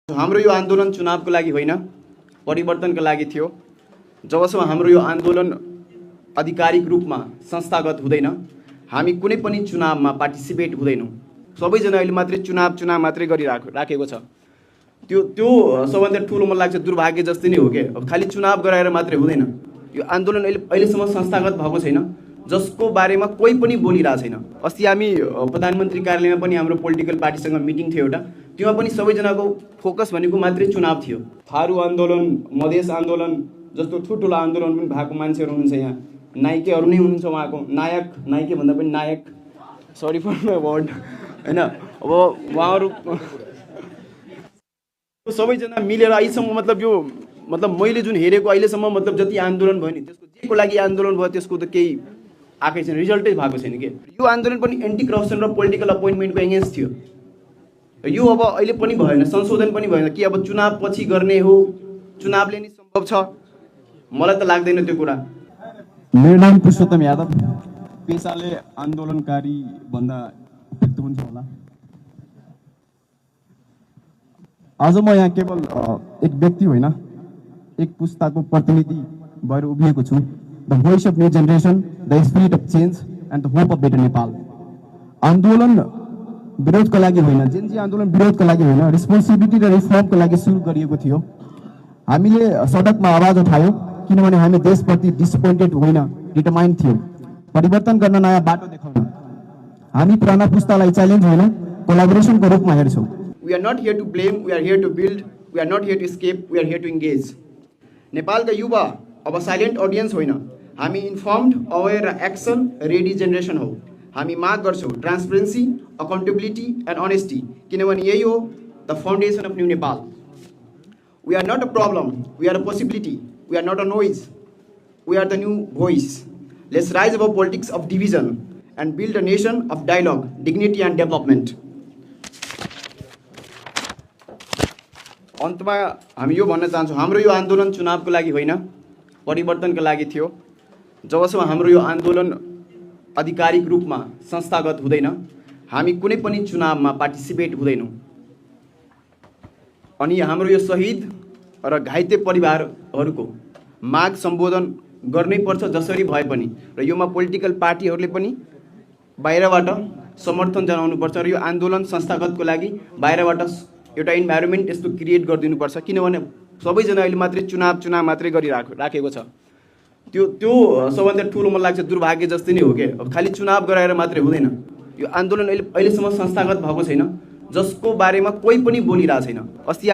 हाम्रो यो आन्दोलन चुनावको लागि होइन, परिवर्तनका लागि थियो। जबसम्म हाम्रो यो आन्दोलन आधिकारिक रूपमा संस्थागत हुँदैन, हामी कुनै पनि चुनावमा पार्टिसिपेट हुँदैनौँ। सबैजना अहिले मात्रै चुनाव मात्रै गरिराखेको छ। त्यो सबभन्दा ठुलो मलाई लाग्छ दुर्भाग्य जस्तै नै हो के। अब खालि चुनाव गराएर मात्रै हुँदैन। यो आन्दोलन अहिलेसम्म संस्थागत भएको छैन, जसको बारेमा कोही पनि बोलिरहेको छैन। अस्ति हामी प्रधानमन्त्री कार्यालयमा पनि हाम्रो पोलिटिकल पार्टीसँग मिटिङ थियो एउटा, त्योमा पनि सबैजनाको फोकस भनेको मात्रै चुनाव थियो। थारू आन्दोलन, मधेस आन्दोलन जस्तो ठुल्ठुलो आन्दोलन पनि भएको मान्छेहरू हुनुहुन्छ यहाँ। नायिकेहरू नै हुनुहुन्छ उहाँको, नायिके भन्दा पनि नायक, सरी फर माई वर्ड होइन। अब उहाँहरू सबैजना मिलेर अहिलेसम्म मतलब मैले जुन हेरेको अहिलेसम्म मतलब जति आन्दोलन भयो नि, त्यसको जेको लागि आन्दोलन भयो त्यसको त केही आएकै छैन, रिजल्टै भएको छैन के। यो आन्दोलन पनि एन्टी करप्सन र पोलिटिकल अपोइन्टमेन्टको एगेन्स्ट थियो। यो अब अहिले पनि भएन, संशोधन पनि भएन कि अब चुनाव पछि गर्ने हो, चुनावले नै सम्भव छ, मलाई त लाग्दैन त्यो कुरा। मेरो नाम पुरुषोत्तम यादव, पेसाले आन्दोलनकारी भन्दा उपयुक्त हुन्छ होला। आज म यहाँ केवल एक व्यक्ति होइन, एक पुस्ताको प्रतिनिधि भएर उभिएको छु। The voice of new generation, the spirit of change and the hope of better Nepal. आन्दोलन विरोधको लागि होइन, जेनजी आन्दोलन विरोधको लागि होइन, रेस्पोन्सिबिलिटी र रिफर्मको लागि सुरु गरिएको थियो। हामीले सडकमा आवाज उठायो किनभने हामी देशप्रति डिसपोइन्टेड होइन, डिटरमाइन्ड थियौँ परिवर्तन गर्न, नयाँ बाटो देखाउन। हामी पुराना पुस्तालाई च्यालेन्ज होइन, कोलाबोरेसनको रूपमा हेर्छौँ। We are not here to blame, we are here to build, we are not here to escape, we are here to engage. नेपालका युवा अब साइलेन्ट अडियन्स होइन, हामी इन्फर्म्ड, अवेर र एक्सन रेडी जेनेरेसन हो। हामी माग गर्छौँ ट्रान्सपेरेन्सी, अकाउन्टेबिलिटी एन्ड अनेस्टी, किनभने यही हो the foundation of new Nepal. We are not a problem, we are a possibility, we are not a noise, we are the new voice. Let's rise above politics of division and build a nation of dialogue, dignity and development. अन्तमा हामी यो भन्न चाहन्छौँ, हाम्रो यो आन्दोलन चुनावको लागि होइन, परिवर्तनका लागि थियो। जबसम्म हाम्रो यो आन्दोलन आधिकारिक रूपमा संस्थागत हुँदैन, हामी कुनै पनि चुनावमा पार्टिसिपेट हुँदैनौँ। अनि हाम्रो यो शहीद र घाइते परिवारहरूको माग सम्बोधन गर्नै पर्छ जसरी भए पनि, र योमा पोलिटिकल पार्टीहरूले पनि बाहिरबाट समर्थन जनाउनुपर्छ र यो आन्दोलन संस्थागतको लागि बाहिरबाट एउटा इन्भाइरोमेन्ट यस्तो क्रिएट गरिदिनुपर्छ, किनभने सबैजना अहिले मात्रै चुनाव मात्रै गरिराखेको छ। त्यो सबभन्दा ठुलो मलाई लाग्छ दुर्भाग्य जस्तै नै हो के। अब खालि चुनाव गराएर मात्रै हुँदैन। यो आन्दोलन अहिलेसम्म संस्थागत भएको छैन, जसको बारेमा कोही पनि बोलिरहेको छैन। अस्ति